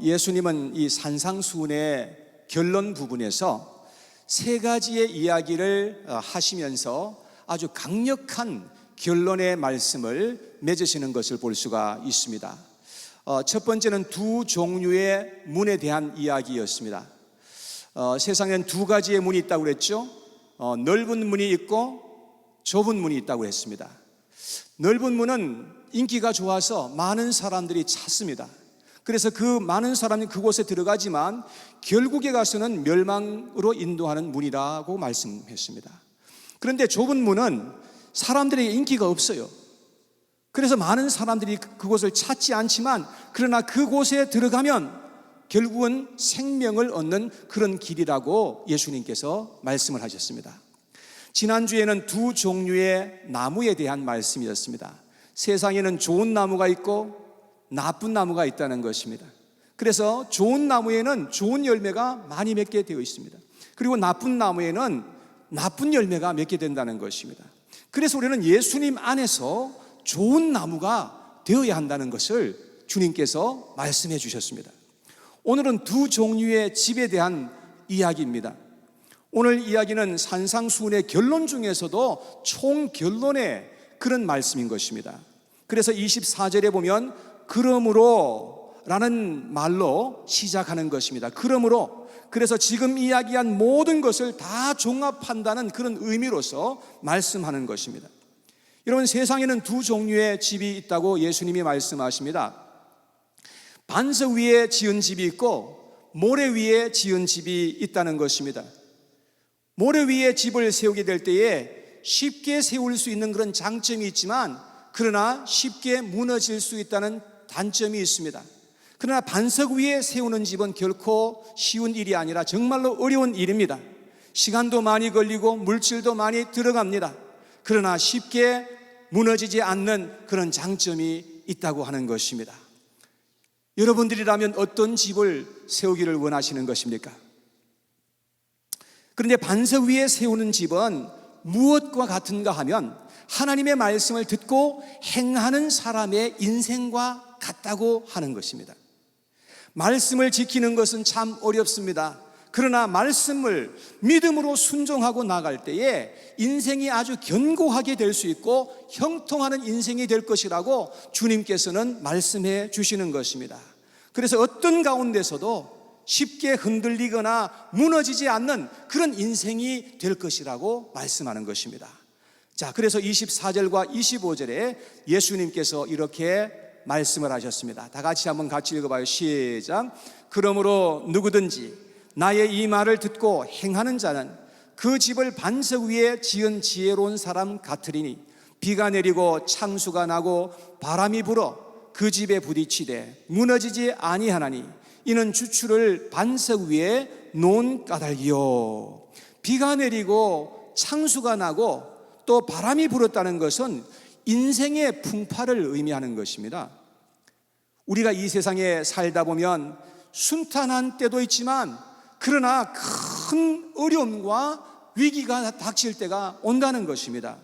예수님은 이 산상수훈의 결론 부분에서 세 가지의 이야기를 하시면서 아주 강력한 결론의 말씀을 맺으시는 것을 볼 수가 있습니다. 첫 번째는 두 종류의 문에 대한 이야기였습니다. 세상엔 두 가지의 문이 있다고 그랬죠. 넓은 문이 있고 좁은 문이 있다고 했습니다. 넓은 문은 인기가 좋아서 많은 사람들이 찾습니다. 그래서 그 많은 사람이 그곳에 들어가지만 결국에 가서는 멸망으로 인도하는 문이라고 말씀했습니다. 그런데 좁은 문은 사람들에게 인기가 없어요. 그래서 많은 사람들이 그곳을 찾지 않지만 그러나 그곳에 들어가면 결국은 생명을 얻는 그런 길이라고 예수님께서 말씀을 하셨습니다. 지난주에는 두 종류의 나무에 대한 말씀이었습니다. 세상에는 좋은 나무가 있고 나쁜 나무가 있다는 것입니다. 그래서 좋은 나무에는 좋은 열매가 많이 맺게 되어 있습니다. 그리고 나쁜 나무에는 나쁜 열매가 맺게 된다는 것입니다. 그래서 우리는 예수님 안에서 좋은 나무가 되어야 한다는 것을 주님께서 말씀해 주셨습니다. 오늘은 두 종류의 집에 대한 이야기입니다. 오늘 이야기는 산상수훈의 결론 중에서도 총결론의 그런 말씀인 것입니다. 그래서 24절에 보면 그러므로 라는 말로 시작하는 것입니다. 그러므로, 그래서 지금 이야기한 모든 것을 다 종합한다는 그런 의미로서 말씀하는 것입니다. 여러분, 세상에는 두 종류의 집이 있다고 예수님이 말씀하십니다. 반석 위에 지은 집이 있고 모래 위에 지은 집이 있다는 것입니다. 모래 위에 집을 세우게 될 때에 쉽게 세울 수 있는 그런 장점이 있지만 그러나 쉽게 무너질 수 있다는 단점이 있습니다. 그러나 반석 위에 세우는 집은 결코 쉬운 일이 아니라 정말로 어려운 일입니다. 시간도 많이 걸리고 물질도 많이 들어갑니다. 그러나 쉽게 무너지지 않는 그런 장점이 있다고 하는 것입니다. 여러분들이라면 어떤 집을 세우기를 원하시는 것입니까? 그런데 반석 위에 세우는 집은 무엇과 같은가 하면 하나님의 말씀을 듣고 행하는 사람의 인생과 같다고 하는 것입니다. 말씀을 지키는 것은 참 어렵습니다. 그러나 말씀을 믿음으로 순종하고 나갈 때에 인생이 아주 견고하게 될 수 있고 형통하는 인생이 될 것이라고 주님께서는 말씀해 주시는 것입니다. 그래서 어떤 가운데서도 쉽게 흔들리거나 무너지지 않는 그런 인생이 될 것이라고 말씀하는 것입니다. 자, 그래서 24절과 25절에 예수님께서 이렇게 말씀을 하셨습니다. 다 같이 한번 같이 읽어봐요. 시작. 그러므로 누구든지 나의 이 말을 듣고 행하는 자는 그 집을 반석 위에 지은 지혜로운 사람 같으리니 비가 내리고 창수가 나고 바람이 불어 그 집에 부딪히되 무너지지 아니하나니 이는 주추를 반석 위에 놓은 까닭이요. 비가 내리고 창수가 나고 또 바람이 불었다는 것은 인생의 풍파를 의미하는 것입니다. 우리가 이 세상에 살다 보면 순탄한 때도 있지만 그러나 큰 어려움과 위기가 닥칠 때가 온다는 것입니다.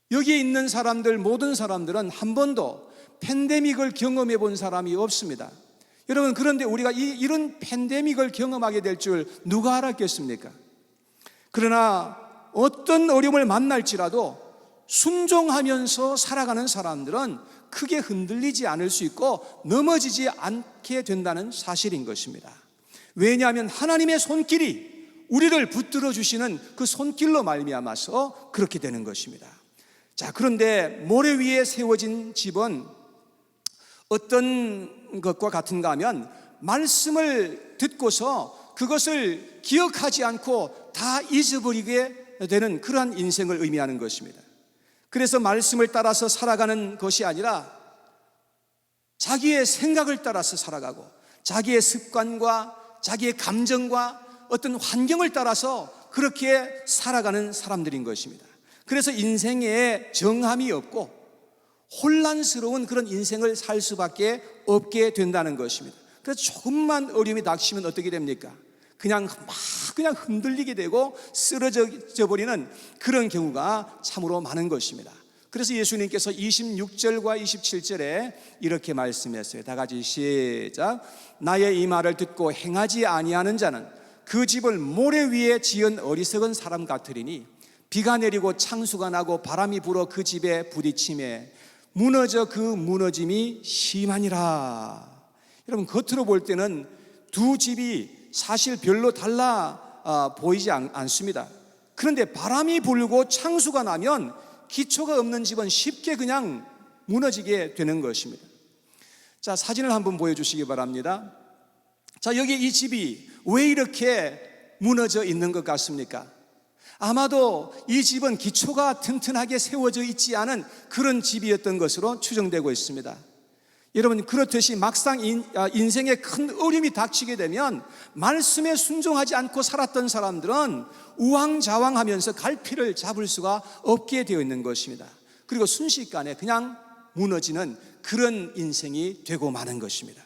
여기에 있는 사람들, 모든 사람들은 한 번도 팬데믹을 경험해 본 사람이 없습니다. 여러분, 그런데 우리가 이런 팬데믹을 경험하게 될 줄 누가 알았겠습니까? 그러나 어떤 어려움을 만날지라도 순종하면서 살아가는 사람들은 크게 흔들리지 않을 수 있고 넘어지지 않게 된다는 사실인 것입니다. 왜냐하면 하나님의 손길이 우리를 붙들어 주시는 그 손길로 말미암아서 그렇게 되는 것입니다. 자, 그런데 모래 위에 세워진 집은 어떤 것과 같은가 하면 말씀을 듣고서 그것을 기억하지 않고 다 잊어버리게 되는 그러한 인생을 의미하는 것입니다. 그래서 말씀을 따라서 살아가는 것이 아니라 자기의 생각을 따라서 살아가고 자기의 습관과 자기의 감정과 어떤 환경을 따라서 그렇게 살아가는 사람들인 것입니다. 그래서 인생에 정함이 없고 혼란스러운 그런 인생을 살 수밖에 없게 된다는 것입니다. 그래서 조금만 어려움이 닥치면 어떻게 됩니까? 그냥 흔들리게 되고 쓰러져 버리는 그런 경우가 참으로 많은 것입니다. 그래서 예수님께서 26절과 27절에 이렇게 말씀했어요. 다 같이 시작. 나의 이 말을 듣고 행하지 아니하는 자는 그 집을 모래 위에 지은 어리석은 사람 같으리니 비가 내리고 창수가 나고 바람이 불어 그 집에 부딪힘에 무너져 그 무너짐이 심하니라. 여러분, 겉으로 볼 때는 두 집이 사실 별로 달라 보이지 않습니다. 그런데 바람이 불고 창수가 나면 기초가 없는 집은 쉽게 그냥 무너지게 되는 것입니다. 자, 사진을 한번 보여주시기 바랍니다. 자, 여기 이 집이 왜 이렇게 무너져 있는 것 같습니까? 아마도 이 집은 기초가 튼튼하게 세워져 있지 않은 그런 집이었던 것으로 추정되고 있습니다. 여러분, 그렇듯이 막상 인생에 큰 어려움이 닥치게 되면 말씀에 순종하지 않고 살았던 사람들은 우왕좌왕하면서 갈피를 잡을 수가 없게 되어 있는 것입니다. 그리고 순식간에 그냥 무너지는 그런 인생이 되고 마는 것입니다.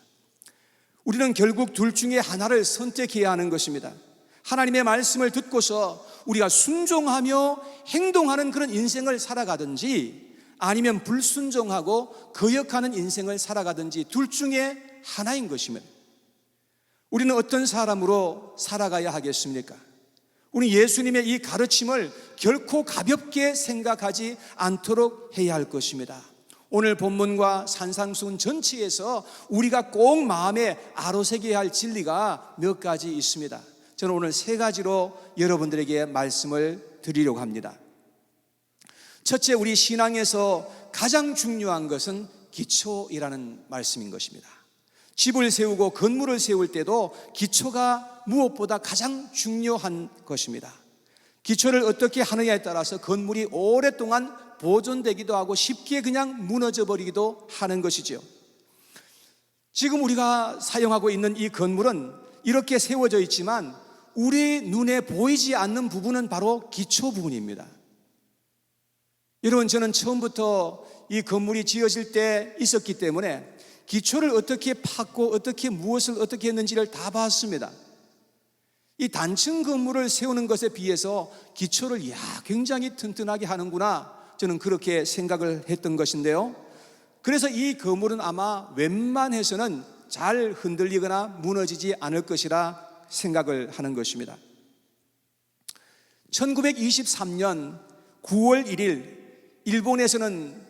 우리는 결국 둘 중에 하나를 선택해야 하는 것입니다. 하나님의 말씀을 듣고서 우리가 순종하며 행동하는 그런 인생을 살아가든지 아니면 불순종하고 거역하는 인생을 살아가든지 둘 중에 하나인 것입니다. 우리는 어떤 사람으로 살아가야 하겠습니까? 우리 예수님의 이 가르침을 결코 가볍게 생각하지 않도록 해야 할 것입니다. 오늘 본문과 산상수훈 전체에서 우리가 꼭 마음에 아로새겨야 할 진리가 몇 가지 있습니다. 저는 오늘 세 가지로 여러분들에게 말씀을 드리려고 합니다. 첫째, 우리 신앙에서 가장 중요한 것은 기초이라는 말씀인 것입니다. 집을 세우고 건물을 세울 때도 기초가 무엇보다 가장 중요한 것입니다. 기초를 어떻게 하느냐에 따라서 건물이 오랫동안 보존되기도 하고 쉽게 그냥 무너져 버리기도 하는 것이죠. 지금 우리가 사용하고 있는 이 건물은 이렇게 세워져 있지만 우리 눈에 보이지 않는 부분은 바로 기초 부분입니다. 여러분, 저는 처음부터 이 건물이 지어질 때 있었기 때문에 기초를 어떻게 팠고 어떻게 무엇을 어떻게 했는지를 다 봤습니다. 이 단층 건물을 세우는 것에 비해서 기초를 굉장히 튼튼하게 하는구나, 저는 그렇게 생각을 했던 것인데요. 그래서 이 건물은 아마 웬만해서는 잘 흔들리거나 무너지지 않을 것이라 생각을 하는 것입니다. 1923년 9월 1일 일본에서는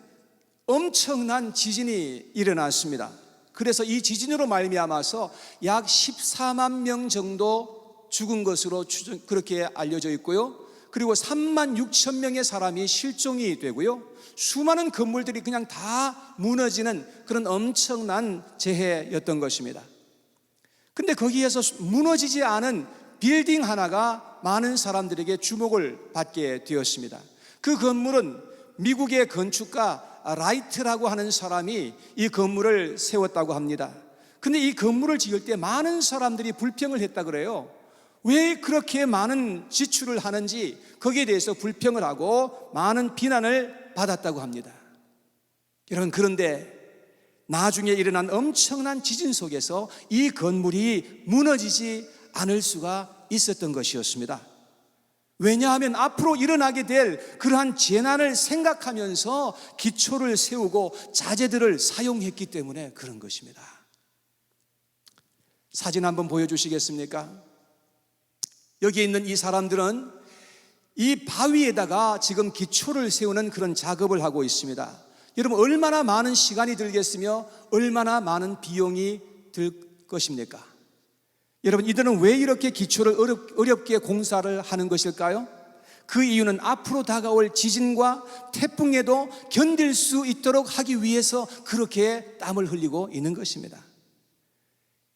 엄청난 지진이 일어났습니다. 그래서 이 지진으로 말미암아서 약 14만 명 정도 죽은 것으로 그렇게 알려져 있고요. 그리고 3만 6천 명의 사람이 실종이 되고요. 수많은 건물들이 그냥 다 무너지는 그런 엄청난 재해였던 것입니다. 근데 거기에서 무너지지 않은 빌딩 하나가 많은 사람들에게 주목을 받게 되었습니다. 그 건물은 미국의 건축가 라이트라고 하는 사람이 이 건물을 세웠다고 합니다. 근데 이 건물을 지을 때 많은 사람들이 불평을 했다 그래요. 왜 그렇게 많은 지출을 하는지 거기에 대해서 불평을 하고 많은 비난을 받았다고 합니다. 여러분, 그런데 나중에 일어난 엄청난 지진 속에서 이 건물이 무너지지 않을 수가 있었던 것이었습니다. 왜냐하면 앞으로 일어나게 될 그러한 재난을 생각하면서 기초를 세우고 자재들을 사용했기 때문에 그런 것입니다. 사진 한번 보여주시겠습니까? 여기 있는 이 사람들은 이 바위에다가 지금 기초를 세우는 그런 작업을 하고 있습니다. 여러분, 얼마나 많은 시간이 들겠으며 얼마나 많은 비용이 들 것입니까? 여러분, 이들은 왜 이렇게 기초를 어렵게 공사를 하는 것일까요? 그 이유는 앞으로 다가올 지진과 태풍에도 견딜 수 있도록 하기 위해서 그렇게 땀을 흘리고 있는 것입니다.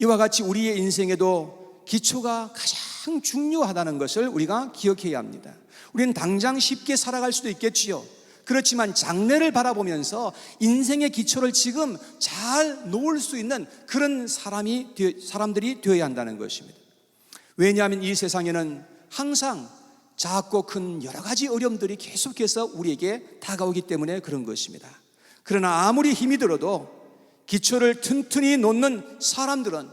이와 같이 우리의 인생에도 기초가 가장 중요하다는 것을 우리가 기억해야 합니다. 우리는 당장 쉽게 살아갈 수도 있겠지요. 그렇지만 장래를 바라보면서 인생의 기초를 지금 잘 놓을 수 있는 그런 사람들이 되어야 한다는 것입니다. 왜냐하면 이 세상에는 항상 작고 큰 여러 가지 어려움들이 계속해서 우리에게 다가오기 때문에 그런 것입니다. 그러나 아무리 힘이 들어도 기초를 튼튼히 놓는 사람들은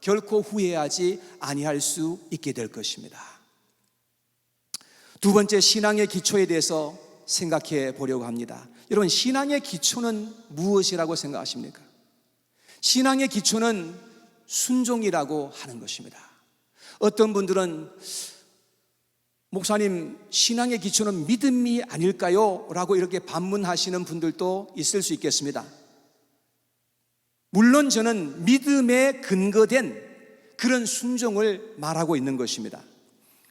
결코 후회하지 아니할 수 있게 될 것입니다. 두 번째, 신앙의 기초에 대해서 생각해 보려고 합니다. 여러분, 신앙의 기초는 무엇이라고 생각하십니까? 신앙의 기초는 순종이라고 하는 것입니다. 어떤 분들은 목사님, 신앙의 기초는 믿음이 아닐까요? 라고 이렇게 반문하시는 분들도 있을 수 있겠습니다. 물론 저는 믿음에 근거된 그런 순종을 말하고 있는 것입니다.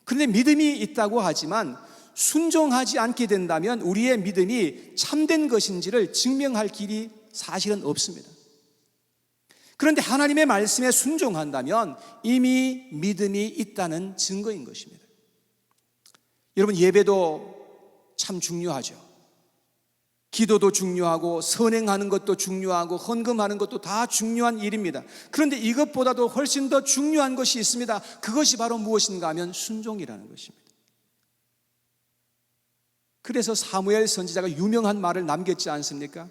그런데 믿음이 있다고 하지만 순종하지 않게 된다면 우리의 믿음이 참된 것인지를 증명할 길이 사실은 없습니다. 그런데 하나님의 말씀에 순종한다면 이미 믿음이 있다는 증거인 것입니다. 여러분, 예배도 참 중요하죠. 기도도 중요하고 선행하는 것도 중요하고 헌금하는 것도 다 중요한 일입니다. 그런데 이것보다도 훨씬 더 중요한 것이 있습니다. 그것이 바로 무엇인가 하면 순종이라는 것입니다. 그래서 사무엘 선지자가 유명한 말을 남겼지 않습니까?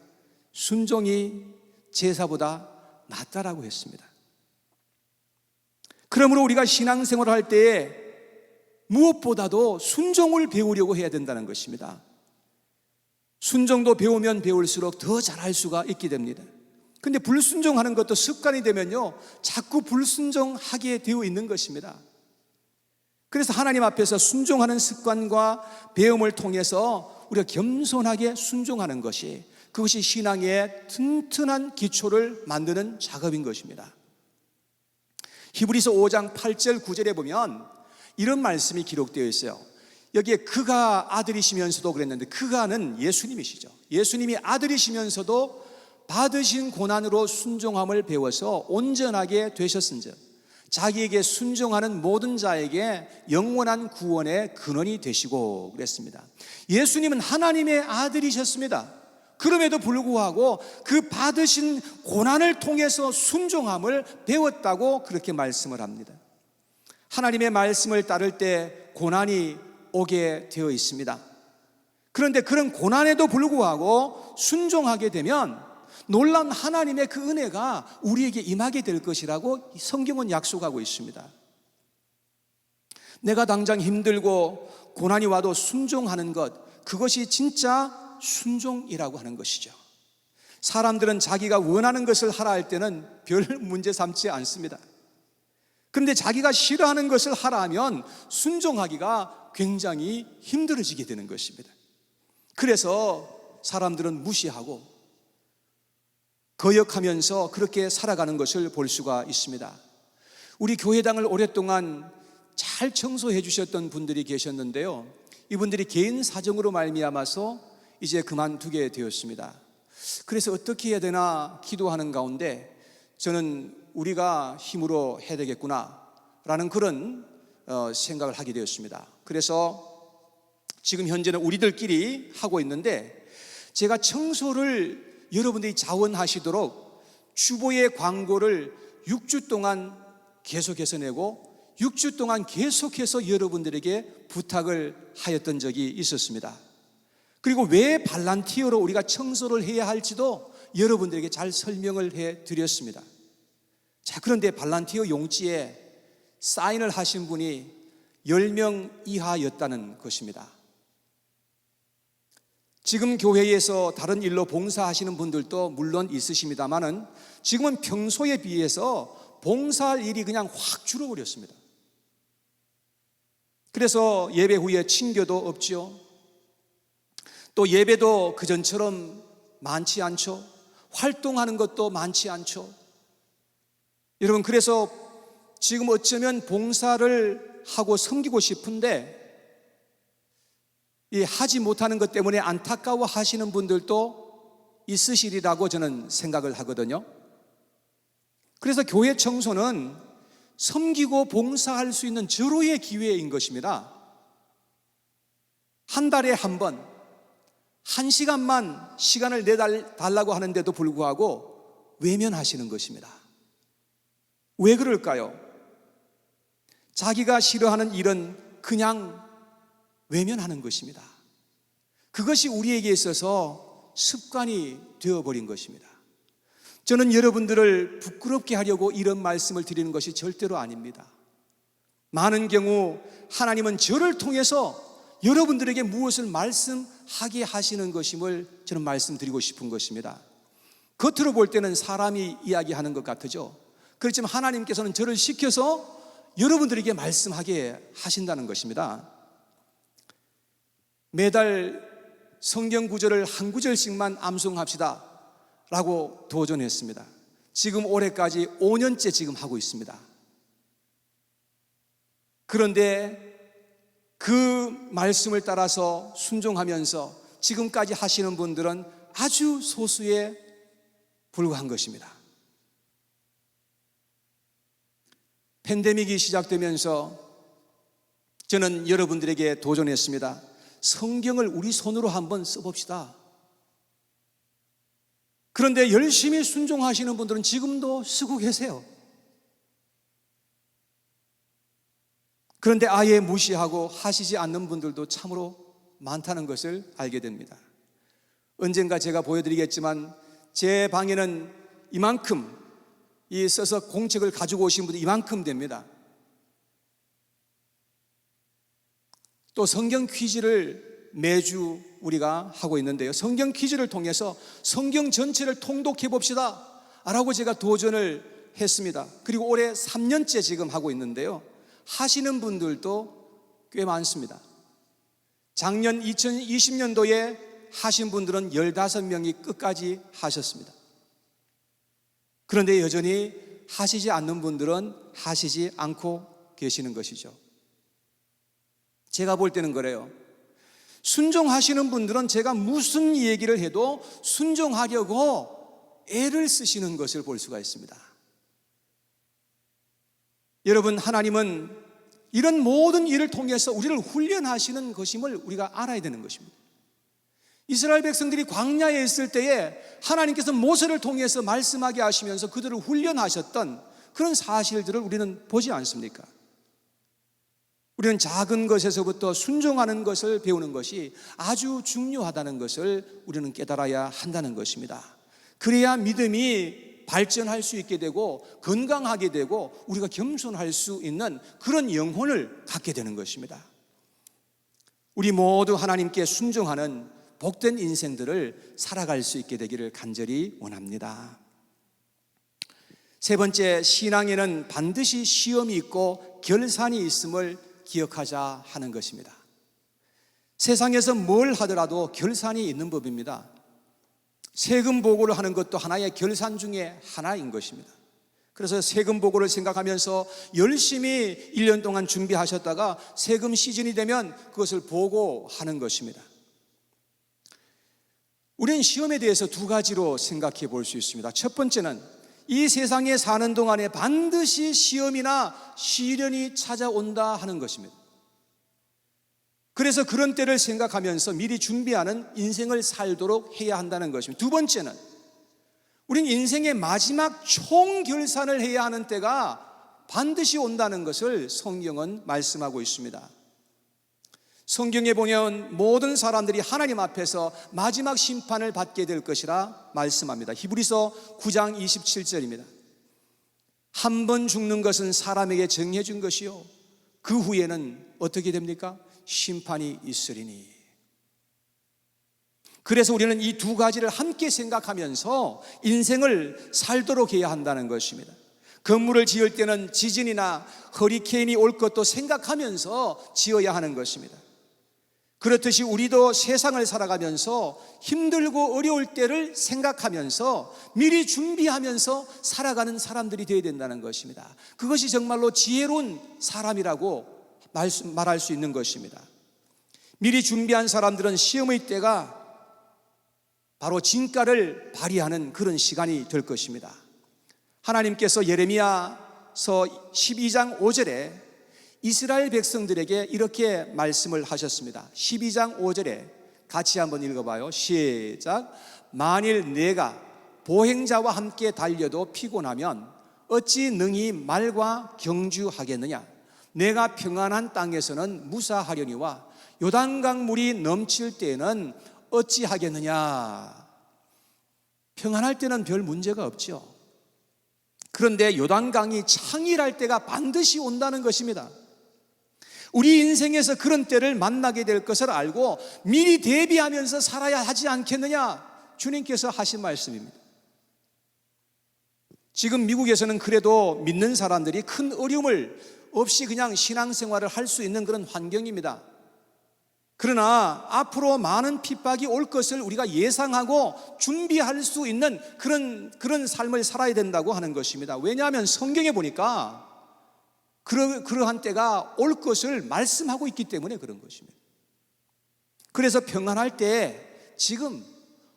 순종이 제사보다 낫다라고 했습니다. 그러므로 우리가 신앙생활을 할 때에 무엇보다도 순종을 배우려고 해야 된다는 것입니다. 순종도 배우면 배울수록 더 잘할 수가 있게 됩니다. 그런데 불순종하는 것도 습관이 되면요, 자꾸 불순종하게 되어 있는 것입니다. 그래서 하나님 앞에서 순종하는 습관과 배움을 통해서 우리가 겸손하게 순종하는 것이, 그것이 신앙의 튼튼한 기초를 만드는 작업인 것입니다. 히브리서 5장 8절 9절에 보면 이런 말씀이 기록되어 있어요. 여기에 그가 아들이시면서도 그랬는데, 그가는 예수님이시죠. 예수님이 아들이시면서도 받으신 고난으로 순종함을 배워서 온전하게 되셨은즉 자기에게 순종하는 모든 자에게 영원한 구원의 근원이 되시고 그랬습니다. 예수님은 하나님의 아들이셨습니다. 그럼에도 불구하고 그 받으신 고난을 통해서 순종함을 배웠다고 그렇게 말씀을 합니다. 하나님의 말씀을 따를 때 고난이 오게 되어 있습니다. 그런데 그런 고난에도 불구하고 순종하게 되면 놀라운 하나님의 그 은혜가 우리에게 임하게 될 것이라고 성경은 약속하고 있습니다. 내가 당장 힘들고 고난이 와도 순종하는 것, 그것이 진짜 순종이라고 하는 것이죠. 사람들은 자기가 원하는 것을 하라 할 때는 별 문제 삼지 않습니다. 그런데 자기가 싫어하는 것을 하라 하면 순종하기가 굉장히 힘들어지게 되는 것입니다. 그래서 사람들은 무시하고 거역하면서 그렇게 살아가는 것을 볼 수가 있습니다. 우리 교회당을 오랫동안 잘 청소해 주셨던 분들이 계셨는데요, 이분들이 개인 사정으로 말미암아서 이제 그만두게 되었습니다. 그래서 어떻게 해야 되나 기도하는 가운데 저는 우리가 힘으로 해야 되겠구나 라는 그런 생각을 하게 되었습니다. 그래서 지금 현재는 우리들끼리 하고 있는데, 제가 청소를 여러분들이 자원하시도록 주보의 광고를 6주 동안 계속해서 내고 6주 동안 계속해서 여러분들에게 부탁을 하였던 적이 있었습니다. 그리고 왜 발란티어로 우리가 청소를 해야 할지도 여러분들에게 잘 설명을 해드렸습니다. 자, 그런데 발란티어 용지에 사인을 하신 분이 10명 이하였다는 것입니다. 지금 교회에서 다른 일로 봉사하시는 분들도 물론 있으십니다만은 지금은 평소에 비해서 봉사할 일이 그냥 확 줄어버렸습니다. 그래서 예배 후에 친교도 없지요. 또 예배도 그전처럼 많지 않죠. 활동하는 것도 많지 않죠. 여러분, 그래서 지금 어쩌면 봉사를 하고 섬기고 싶은데 하지 못하는 것 때문에 안타까워 하시는 분들도 있으시리라고 저는 생각을 하거든요. 그래서 교회 청소는 섬기고 봉사할 수 있는 절호의 기회인 것입니다. 한 달에 한 번, 1시간만 시간을 내달라고 하는데도 불구하고 외면하시는 것입니다. 왜 그럴까요? 자기가 싫어하는 일은 그냥 외면하는 것입니다. 그것이 우리에게 있어서 습관이 되어버린 것입니다. 저는 여러분들을 부끄럽게 하려고 이런 말씀을 드리는 것이 절대로 아닙니다. 많은 경우 하나님은 저를 통해서 여러분들에게 무엇을 말씀하게 하시는 것임을 저는 말씀드리고 싶은 것입니다. 겉으로 볼 때는 사람이 이야기하는 것 같으죠. 그렇지만 하나님께서는 저를 시켜서 여러분들에게 말씀하게 하신다는 것입니다. 매달 성경 구절을 한 구절씩만 암송합시다 라고 도전했습니다. 지금 올해까지 5년째 지금 하고 있습니다. 그런데 그 말씀을 따라서 순종하면서 지금까지 하시는 분들은 아주 소수에 불과한 것입니다. 팬데믹이 시작되면서 저는 여러분들에게 도전했습니다. 성경을 우리 손으로 한번 써봅시다. 그런데 열심히 순종하시는 분들은 지금도 쓰고 계세요. 그런데 아예 무시하고 하시지 않는 분들도 참으로 많다는 것을 알게 됩니다. 언젠가 제가 보여드리겠지만 제 방에는 이만큼 써서 공책을 가지고 오신 분들이 이만큼 됩니다. 또 성경 퀴즈를 매주 우리가 하고 있는데요, 성경 퀴즈를 통해서 성경 전체를 통독해 봅시다 라고 제가 도전을 했습니다. 그리고 올해 3년째 지금 하고 있는데요, 하시는 분들도 꽤 많습니다. 작년 2020년도에 하신 분들은 15명이 끝까지 하셨습니다. 그런데 여전히 하시지 않는 분들은 하시지 않고 계시는 것이죠. 제가 볼 때는 그래요. 순종하시는 분들은 제가 무슨 얘기를 해도 순종하려고 애를 쓰시는 것을 볼 수가 있습니다. 여러분, 하나님은 이런 모든 일을 통해서 우리를 훈련하시는 것임을 우리가 알아야 되는 것입니다. 이스라엘 백성들이 광야에 있을 때에 하나님께서 모세를 통해서 말씀하게 하시면서 그들을 훈련하셨던 그런 사실들을 우리는 보지 않습니까? 우리는 작은 것에서부터 순종하는 것을 배우는 것이 아주 중요하다는 것을 우리는 깨달아야 한다는 것입니다. 그래야 믿음이 발전할 수 있게 되고 건강하게 되고 우리가 겸손할 수 있는 그런 영혼을 갖게 되는 것입니다. 우리 모두 하나님께 순종하는 복된 인생들을 살아갈 수 있게 되기를 간절히 원합니다. 세 번째, 신앙에는 반드시 시험이 있고 결산이 있음을 기억하자 하는 것입니다. 세상에서 뭘 하더라도 결산이 있는 법입니다. 세금 보고를 하는 것도 하나의 결산 중에 하나인 것입니다. 그래서 세금 보고를 생각하면서 열심히 1년 동안 준비하셨다가 세금 시즌이 되면 그것을 보고하는 것입니다. 우리는 시험에 대해서 두 가지로 생각해 볼 수 있습니다. 첫 번째는 이 세상에 사는 동안에 반드시 시험이나 시련이 찾아온다 하는 것입니다. 그래서 그런 때를 생각하면서 미리 준비하는 인생을 살도록 해야 한다는 것입니다. 두 번째는 우리는 인생의 마지막 총결산을 해야 하는 때가 반드시 온다는 것을 성경은 말씀하고 있습니다. 성경에 보면 모든 사람들이 하나님 앞에서 마지막 심판을 받게 될 것이라 말씀합니다. 히브리서 9장 27절입니다. 한 번 죽는 것은 사람에게 정해진 것이요 그 후에는 어떻게 됩니까? 심판이 있으리니. 그래서 우리는 이 두 가지를 함께 생각하면서 인생을 살도록 해야 한다는 것입니다. 건물을 지을 때는 지진이나 허리케인이 올 것도 생각하면서 지어야 하는 것입니다. 그렇듯이 우리도 세상을 살아가면서 힘들고 어려울 때를 생각하면서 미리 준비하면서 살아가는 사람들이 되어야 된다는 것입니다. 그것이 정말로 지혜로운 사람이라고 말할 수 있는 것입니다. 미리 준비한 사람들은 시험의 때가 바로 진가를 발휘하는 그런 시간이 될 것입니다. 하나님께서 예레미야서 12장 5절에 이스라엘 백성들에게 이렇게 말씀을 하셨습니다. 12장 5절에 같이 한번 읽어봐요. 시작. 만일 내가 보행자와 함께 달려도 피곤하면 어찌 능히 말과 경주하겠느냐. 내가 평안한 땅에서는 무사하려니와 요단강 물이 넘칠 때에는 어찌하겠느냐. 평안할 때는 별 문제가 없죠. 그런데 요단강이 창일할 때가 반드시 온다는 것입니다. 우리 인생에서 그런 때를 만나게 될 것을 알고 미리 대비하면서 살아야 하지 않겠느냐, 주님께서 하신 말씀입니다. 지금 미국에서는 그래도 믿는 사람들이 큰 어려움을 없이 그냥 신앙생활을 할 수 있는 그런 환경입니다. 그러나 앞으로 많은 핍박이 올 것을 우리가 예상하고 준비할 수 있는 그런 삶을 살아야 된다고 하는 것입니다. 왜냐하면 성경에 보니까 그러한 때가 올 것을 말씀하고 있기 때문에 그런 것입니다. 그래서 평안할 때 지금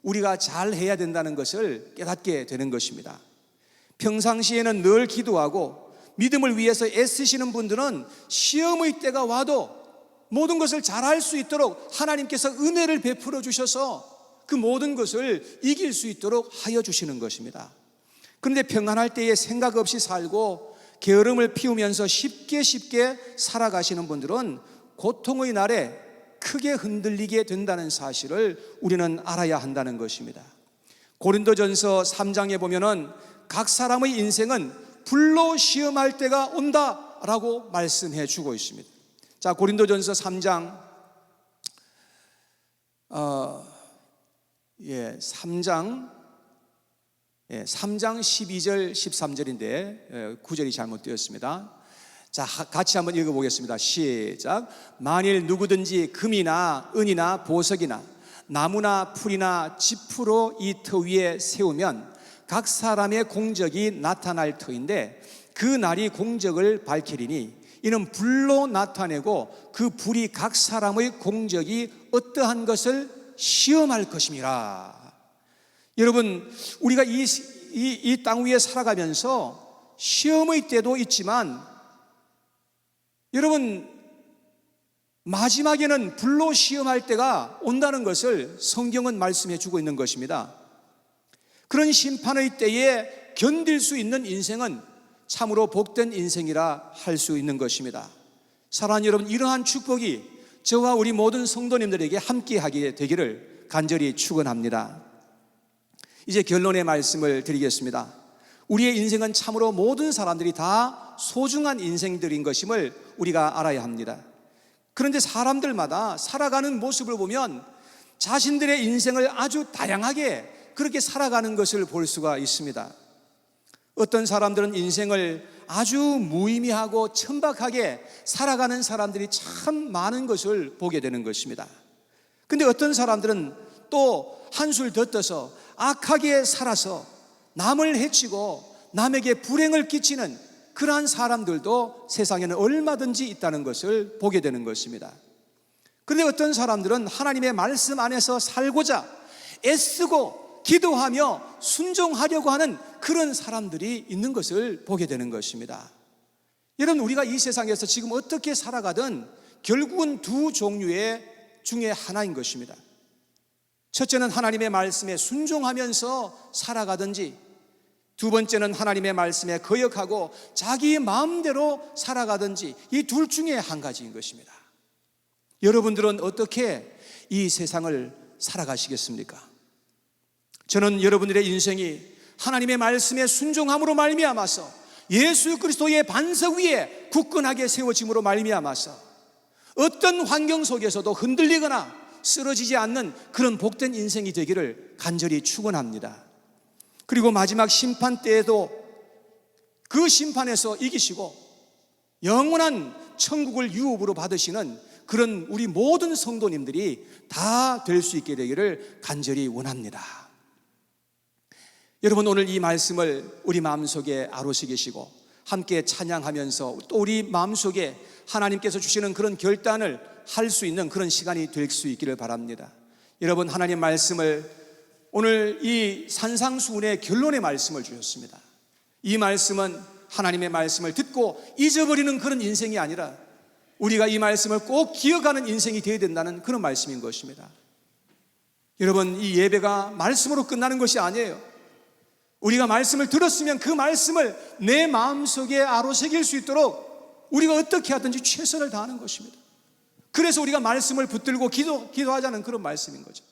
우리가 잘 해야 된다는 것을 깨닫게 되는 것입니다. 평상시에는 늘 기도하고 믿음을 위해서 애쓰시는 분들은 시험의 때가 와도 모든 것을 잘할 수 있도록 하나님께서 은혜를 베풀어 주셔서 그 모든 것을 이길 수 있도록 하여 주시는 것입니다. 그런데 평안할 때에 생각 없이 살고 게으름을 피우면서 쉽게 살아가시는 분들은 고통의 날에 크게 흔들리게 된다는 사실을 우리는 알아야 한다는 것입니다. 고린도전서 3장에 보면은 각 사람의 인생은 불로 시험할 때가 온다라고 말씀해 주고 있습니다. 자, 고린도전서 3장 3장 12절 13절인데 9절이 잘못되었습니다. 자, 같이 한번 읽어보겠습니다. 시작. 만일 누구든지 금이나 은이나 보석이나 나무나 풀이나 지푸로 이 터 위에 세우면 각 사람의 공적이 나타날 터인데 그 날이 공적을 밝히리니 이는 불로 나타내고 그 불이 각 사람의 공적이 어떠한 것을 시험할 것임이라. 여러분, 우리가 이 땅 위에 살아가면서 시험의 때도 있지만 여러분, 마지막에는 불로 시험할 때가 온다는 것을 성경은 말씀해 주고 있는 것입니다. 그런 심판의 때에 견딜 수 있는 인생은 참으로 복된 인생이라 할 수 있는 것입니다. 사랑하는 여러분, 이러한 축복이 저와 우리 모든 성도님들에게 함께하게 되기를 간절히 축원합니다. 이제 결론의 말씀을 드리겠습니다. 우리의 인생은 참으로 모든 사람들이 다 소중한 인생들인 것임을 우리가 알아야 합니다. 그런데 사람들마다 살아가는 모습을 보면 자신들의 인생을 아주 다양하게 그렇게 살아가는 것을 볼 수가 있습니다. 어떤 사람들은 인생을 아주 무의미하고 천박하게 살아가는 사람들이 참 많은 것을 보게 되는 것입니다. 그런데 어떤 사람들은 또 한술 더 떠서 악하게 살아서 남을 해치고 남에게 불행을 끼치는 그러한 사람들도 세상에는 얼마든지 있다는 것을 보게 되는 것입니다. 그런데 어떤 사람들은 하나님의 말씀 안에서 살고자 애쓰고 기도하며 순종하려고 하는 그런 사람들이 있는 것을 보게 되는 것입니다. 여러분, 우리가 이 세상에서 지금 어떻게 살아가든 결국은 두 종류의 중에 하나인 것입니다. 첫째는 하나님의 말씀에 순종하면서 살아가든지, 두 번째는 하나님의 말씀에 거역하고 자기 마음대로 살아가든지, 이 둘 중에 한 가지인 것입니다. 여러분들은 어떻게 이 세상을 살아가시겠습니까? 저는 여러분들의 인생이 하나님의 말씀에 순종함으로 말미암아서 예수 그리스도의 반석 위에 굳건하게 세워짐으로 말미암아서 어떤 환경 속에서도 흔들리거나 쓰러지지 않는 그런 복된 인생이 되기를 간절히 축원합니다. 그리고 마지막 심판 때에도 그 심판에서 이기시고 영원한 천국을 유업으로 받으시는 그런 우리 모든 성도님들이 다 될 수 있게 되기를 간절히 원합니다. 여러분, 오늘 이 말씀을 우리 마음속에 아로새기시고 함께 찬양하면서 또 우리 마음속에 하나님께서 주시는 그런 결단을 할 수 있는 그런 시간이 될 수 있기를 바랍니다. 여러분, 하나님 말씀을 오늘 이 산상수훈의 결론의 말씀을 주셨습니다. 이 말씀은 하나님의 말씀을 듣고 잊어버리는 그런 인생이 아니라 우리가 이 말씀을 꼭 기억하는 인생이 되어야 된다는 그런 말씀인 것입니다. 여러분, 이 예배가 말씀으로 끝나는 것이 아니에요. 우리가 말씀을 들었으면 그 말씀을 내 마음속에 아로새길 수 있도록 우리가 어떻게 하든지 최선을 다하는 것입니다. 그래서 우리가 말씀을 붙들고 기도하자는 그런 말씀인 거죠.